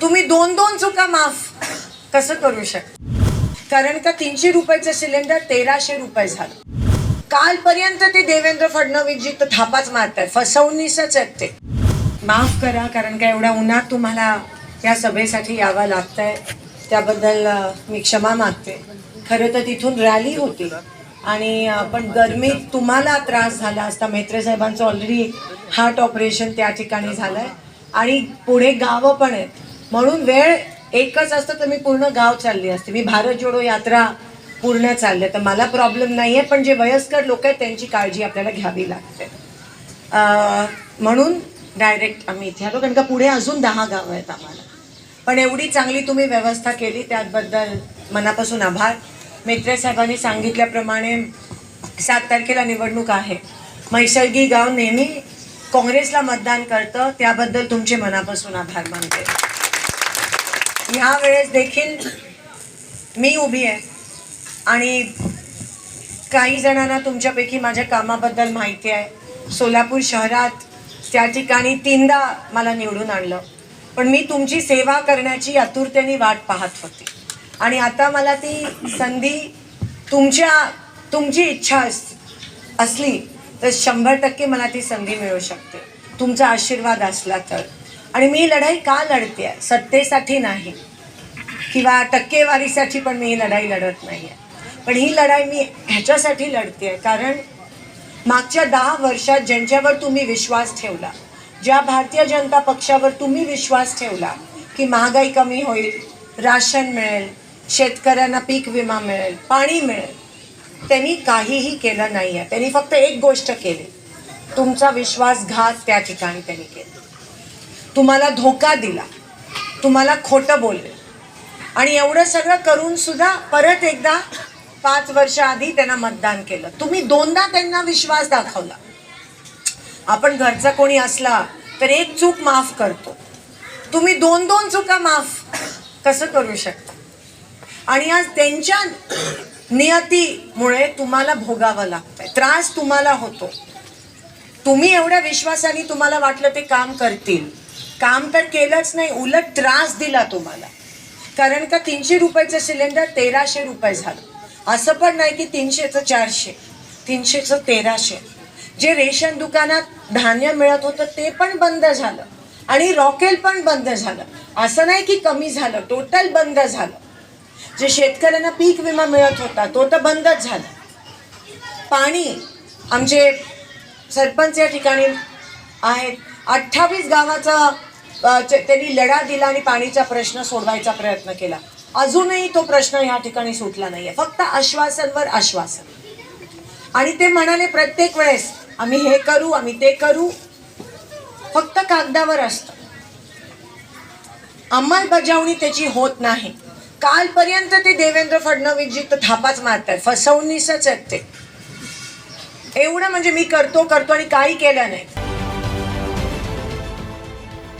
तुम्ही 2-2 चुका माफ कसं करू शकता? कारण का 300 रुपयाचं सिलेंडर 1300 रुपये झालं. कालपर्यंत ते देवेंद्र फडणवीस जी तर थापाच मारतात, फसवणीसच आहेत ते. माफ करा, कारण का एवढ्या उन्हात तुम्हाला या सभेसाठी यावं लागतंय, त्याबद्दल मी क्षमा मागते. खरं तर तिथून रॅली होती आणि पण गरमीत तुम्हाला त्रास झाला असता. म्हेत्रे साहेबांचं ऑलरेडी हार्ट ऑपरेशन त्या ठिकाणी झालंय आणि पुढे गावं पण आहेत, म्हणून वेळ एकच असतं तर मी पूर्ण गाव चालली असते. मी भारत जोडो यात्रा पूर्ण चालले, तर मला प्रॉब्लेम नाही आहे, पण जे वयस्कर लोक आहेत त्यांची काळजी आपल्याला घ्यावी लागते. म्हणून डायरेक्ट आम्ही इथे आलो, कारण का पुढे अजून 10 गावं आहेत आम्हाला. पण एवढी चांगली तुम्ही व्यवस्था केली त्याबद्दल मनापासून आभार. म्हेत्रे साहेबांनी सांगितल्याप्रमाणे 7 तारखेला निवडणूक आहे. म्हैसळगी गाव नेहमी काँग्रेसला मतदान करतं, त्याबद्दल तुमचे मनापासून आभार मानते. ह्या वेळेस देखील मी उभी आहे आणि काही जणांना तुमच्यापैकी माझ्या कामाबद्दल माहिती आहे. सोलापूर शहरात त्या ठिकाणी 3दा मला निवडून आणलं, पण मी तुमची सेवा करण्याची आतुरतेने वाट पाहत होती आणि आता मला ती संधी तुमची इच्छा असली तर 100% मला ती संधी मिळू शकते, तुमचा आशीर्वाद असला तर. आणि मी लढाई का लढते आहे? सत्तेसाठी नाही किंवा टक्केवारीसाठी पण मी ही लढाई लढत नाही आहे, पण ही लढाई मी ह्याच्यासाठी लढते आहे कारण मागच्या 10 वर्षात ज्यांच्यावर तुम्ही विश्वास ठेवला, ज्या भारतीय जनता पक्षावर तुम्ही विश्वास ठेवला की महागाई कमी होईल, राशन मिळेल, शेतकऱ्यांना पीक विमा मिळेल, पाणी मिळेल, त्यांनी काहीही केलं नाही आहे. त्यांनी फक्त एक गोष्ट केली, तुमचा विश्वासघात त्या ठिकाणी त्यांनी केला. तुम्हाला धोका दिला, तुम्हाला खोटं बोलले आणि एवढं सगळं करून सुद्धा परत एकदा 5 वर्ष आधी त्यांना मतदान केलं. तुम्ही 2दा त्यांना विश्वास दाखवला. आपण घरचा कोणी असला तर एक चूक माफ करतो, तुम्ही 2-2 चुका माफ कसं करू शकता? आणि आज त्यांच्या नियतीमुळे तुम्हाला भोगावं लागतंय, त्रास तुम्हाला होतो. तुम्ही एवढ्या विश्वासाने तुम्हाला वाटलं ते काम करतील, काम तर केलंच नाही, उलट त्रास दिला तुम्हाला. कारण का 300 रुपयाचं सिलेंडर 1300 रुपये झालं. असं पण नाही की 300चं 400, 300चं 1300. जे रेशन दुकानात धान्य मिळत होतं ते पण बंद झालं आणि रॉकेल पण बंद झालं. असं नाही की कमी झालं, टोटल बंद झालं. जे शेतकऱ्यांना पीक विमा मिळत होता तो तर बंदच झाला. पाणी, आमचे सरपंच या ठिकाणी आहेत, 28 गावाचा त्यांनी लढा दिला आणि पाणीचा प्रश्न सोडवायचा प्रयत्न केला. अजूनही तो प्रश्न या ठिकाणी सुटला नाहीये. फक्त आश्वासनवर आश्वासन. आणि ते म्हणाले प्रत्येक वेळेस आम्ही हे करू, आम्ही ते करू, फक्त कागदावर असतं, अंमलबजावणी त्याची होत नाही. कालपर्यंत ते देवेंद्र फडणवीस जी तर थापाच मारतात, फसवणीसच आहेत ते. एवढं म्हणजे मी करतो आणि काही केलं नाही.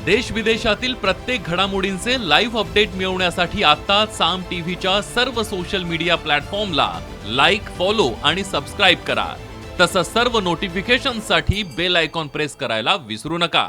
देश विदेशातील प्रत्येक घडामोडींचे लाईव्ह अपडेट मिळवण्यासाठी आता साम टीव्हीच्या सर्व सोशल मीडिया प्लॅटफॉर्मला लाईक, फॉलो आणि सबस्क्राईब करा. तसंच सर्व नोटिफिकेशनसाठी बेल आयकॉन प्रेस करायला विसरू नका.